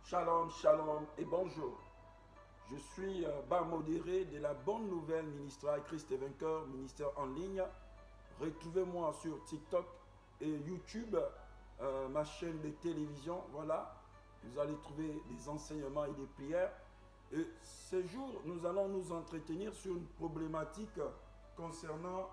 Shalom, shalom et bonjour. Je suis bas modéré de la bonne nouvelle ministère Christ est vainqueur, ministère en ligne. Retrouvez-moi sur TikTok et YouTube, ma chaîne de télévision. Voilà, vous allez trouver des enseignements et des prières. Et ce jour, nous allons nous entretenir sur une problématique concernant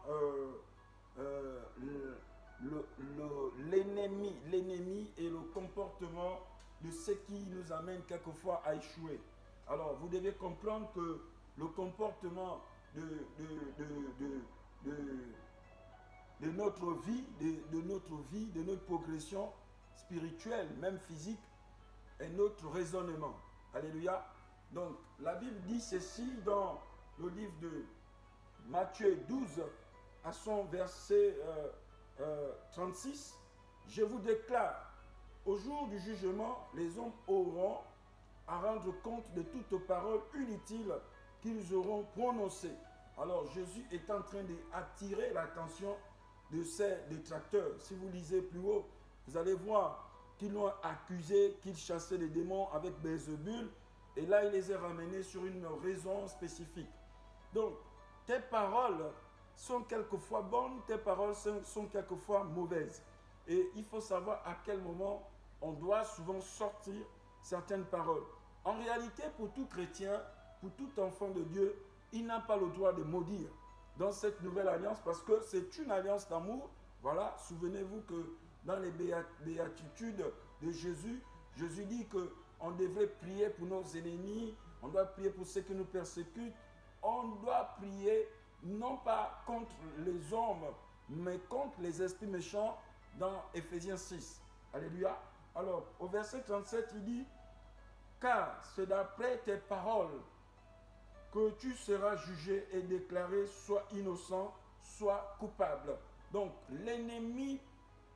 l'ennemi et le comportement de ce qui nous amène quelquefois à échouer. Alors, vous devez comprendre que le comportement de notre vie, de notre progression spirituelle, même physique, est notre raisonnement. Alléluia. Donc, la Bible dit ceci dans le livre de Matthieu 12, à son verset 36. Je vous déclare, au jour du jugement, les hommes auront à rendre compte de toutes paroles inutiles qu'ils auront prononcées. Alors Jésus est en train d'attirer l'attention de ses détracteurs. Si vous lisez plus haut, vous allez voir qu'ils l'ont accusé, qu'il chassait les démons avec Béelzébul. Et là, il les a ramenés sur une raison spécifique. Donc, tes paroles sont quelquefois bonnes, tes paroles sont quelquefois mauvaises. Et il faut savoir à quel moment on doit souvent sortir certaines paroles. En réalité, pour tout chrétien, pour tout enfant de Dieu, il n'a pas le droit de maudire dans cette nouvelle alliance parce que c'est une alliance d'amour. Voilà, souvenez-vous que dans les béatitudes de Jésus, Jésus dit qu'on devrait prier pour nos ennemis, on doit prier pour ceux qui nous persécutent, on doit prier non pas contre les hommes, mais contre les esprits méchants dans Éphésiens 6. Alléluia. Alors, au verset 37, il dit, car c'est d'après tes paroles que tu seras jugé et déclaré soit innocent, soit coupable. Donc, l'ennemi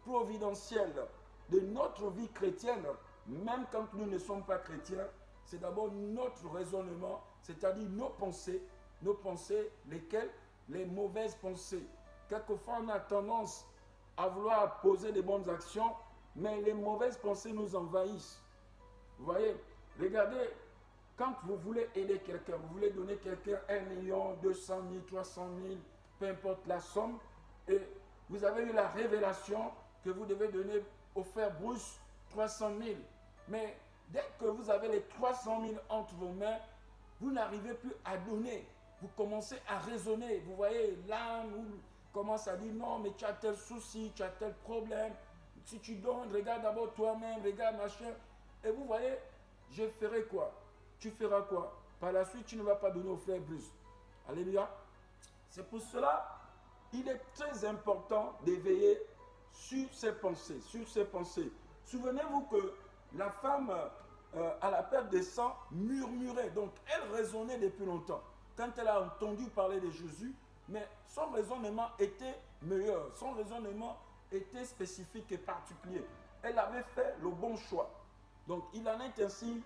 providentiel de notre vie chrétienne, même quand nous ne sommes pas chrétiens, c'est d'abord notre raisonnement, c'est-à-dire nos pensées, lesquelles les mauvaises pensées. Quelquefois, on a tendance à vouloir poser des bonnes actions, mais les mauvaises pensées nous envahissent. Vous voyez, regardez, quand vous voulez aider quelqu'un, vous voulez donner quelqu'un 1 million, 200 000, 300 000, peu importe la somme, et vous avez eu la révélation que vous devez donner au frère Bruce 300 000. Mais dès que vous avez les 300 000 entre vos mains, vous n'arrivez plus à donner. Vous commencez à raisonner. Vous voyez, l'âme commence à dire non, mais tu as tel souci, tu as tel problème. Si tu donnes, regarde d'abord toi-même, regarde machin. Et vous voyez, je ferai quoi? Tu feras quoi? Par la suite, tu ne vas pas donner au frère Bruce. Alléluia. C'est pour cela, il est très important d'éveiller sur ses pensées, Souvenez-vous que la femme, à la perte de sang, murmurait. Donc, elle raisonnait depuis longtemps. Quand elle a entendu parler de Jésus, mais son raisonnement était meilleur. Son raisonnement était spécifique et particulier. Elle avait fait le bon choix. Donc, il en est ainsi,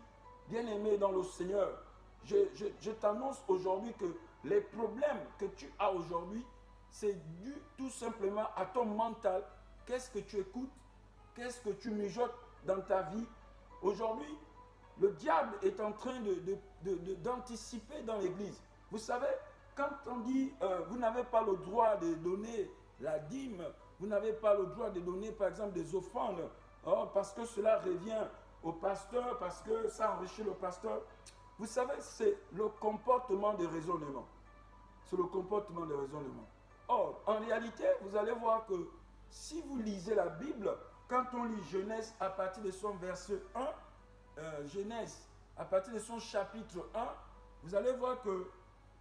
bien-aimé dans le Seigneur. Je t'annonce aujourd'hui que les problèmes que tu as aujourd'hui, c'est dû tout simplement à ton mental. Qu'est-ce que tu écoutes? Qu'est-ce que tu mijotes dans ta vie? Aujourd'hui, le diable est en train d'anticiper dans l'église. Vous savez, quand on dit vous n'avez pas le droit de donner la dîme, vous n'avez pas le droit de donner par exemple des offrandes, parce que cela revient au pasteur, parce que ça enrichit le pasteur. Vous savez, c'est le comportement de raisonnement. C'est le comportement de raisonnement. Or, en réalité, vous allez voir que si vous lisez la Bible, quand on lit Genèse à partir de son verset 1, Genèse à partir de son chapitre 1, vous allez voir que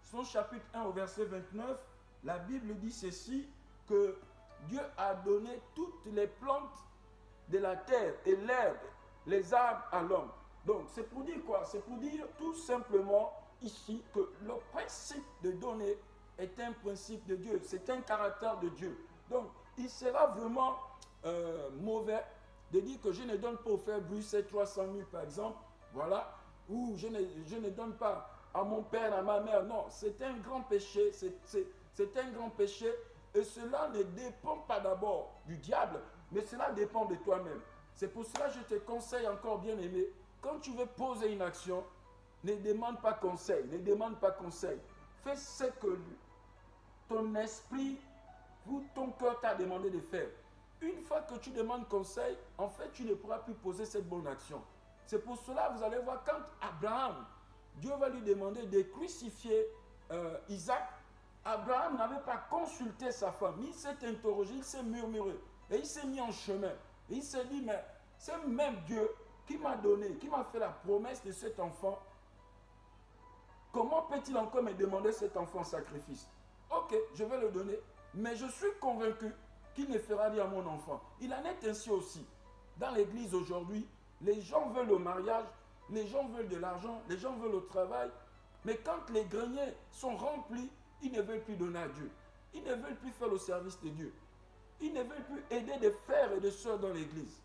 son chapitre 1 au verset 29, la Bible dit ceci, que Dieu a donné toutes les plantes de la terre et l'herbe, les arbres à l'homme. Donc, c'est pour dire quoi? C'est pour dire tout simplement ici que le principe de donner est un principe de Dieu, c'est un caractère de Dieu. Donc, il sera vraiment mauvais de dire que je ne donne pas au frère Bruce ces 300 000 par exemple, voilà, ou je ne donne pas à mon père, à ma mère. Non, c'est un grand péché, c'est un grand péché, et cela ne dépend pas d'abord du diable, mais cela dépend de toi-même. C'est pour cela que je te conseille encore, bien aimé, quand tu veux poser une action, ne demande pas conseil, ne demande pas conseil. Fais ce que ton esprit ou ton cœur t'a demandé de faire. Une fois que tu demandes conseil, en fait, tu ne pourras plus poser cette bonne action. C'est pour cela, vous allez voir, quand Abraham, Dieu va lui demander de crucifier Isaac, Abraham n'avait pas consulté sa femme. Il s'est interrogé, il s'est murmuré. Et il s'est mis en chemin. Et il s'est dit, mais c'est même Dieu qui m'a donné, qui m'a fait la promesse de cet enfant. Comment peut-il encore me demander cet enfant en sacrifice? Ok, je vais le donner. Mais je suis convaincu qu'il ne fera rien à mon enfant. Il en est ainsi aussi. Dans l'église aujourd'hui, les gens veulent le mariage, les gens veulent de l'argent, les gens veulent le travail. Mais quand les greniers sont remplis, ils ne veulent plus donner à Dieu. Ils ne veulent plus faire le service de Dieu. Ils ne veulent plus aider des frères et des sœurs dans l'église.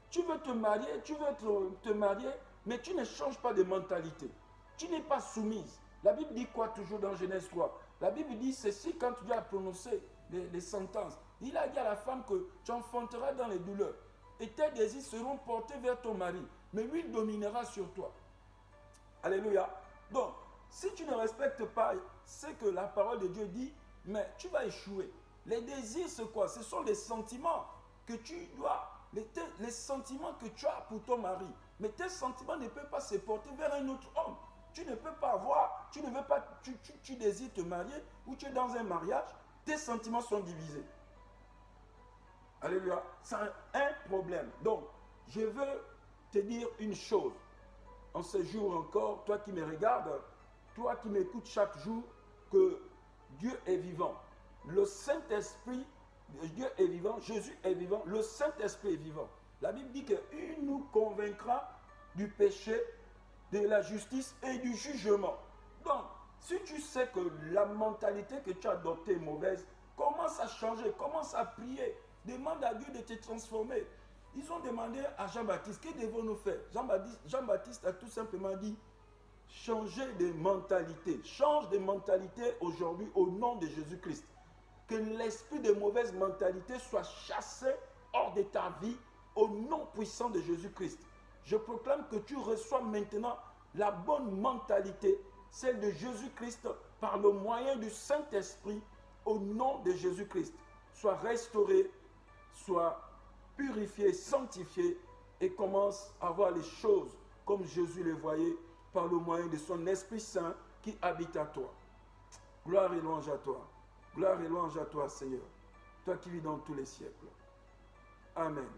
Tu veux te marier, mais tu ne changes pas de mentalité. Tu n'es pas soumise. La Bible dit quoi toujours dans Genèse 3? La Bible dit ceci quand Dieu a prononcé les sentences. Il a dit à la femme que tu enfanteras dans les douleurs. Et tes désirs seront portés vers ton mari. Mais lui, il dominera sur toi. Alléluia. Donc, si tu ne respectes pas ce que la parole de Dieu dit, mais tu vas échouer. Les désirs, c'est quoi? Ce sont les sentiments que tu dois, les sentiments que tu as pour ton mari. Mais tes sentiments ne peuvent pas se porter vers un autre homme. Tu ne peux pas avoir, tu désires te marier ou tu es dans un mariage, tes sentiments sont divisés. Alléluia. C'est un problème. Donc, je veux te dire une chose. En ce jour encore, toi qui me regardes, toi qui m'écoutes chaque jour, que Dieu est vivant. Le Saint-Esprit, Dieu est vivant, Jésus est vivant, le Saint-Esprit est vivant. La Bible dit qu'il nous convaincra du péché, de la justice et du jugement. Donc, si tu sais que la mentalité que tu as adoptée est mauvaise, commence à changer, commence à prier, demande à Dieu de te transformer. Ils ont demandé à Jean-Baptiste, que devons-nous faire? Jean-Baptiste a tout simplement dit, changer de mentalité. Change de mentalité aujourd'hui au nom de Jésus-Christ. Que l'esprit de mauvaise mentalité soit chassé hors de ta vie au nom puissant de Jésus-Christ. Je proclame que tu reçois maintenant la bonne mentalité, celle de Jésus-Christ, par le moyen du Saint-Esprit, au nom de Jésus-Christ. Sois restauré, sois purifié, sanctifié et commence à voir les choses comme Jésus les voyait par le moyen de son Esprit Saint qui habite à toi. Gloire et louange à toi. Gloire et louange à toi, Seigneur. Toi qui vis dans tous les siècles. Amen.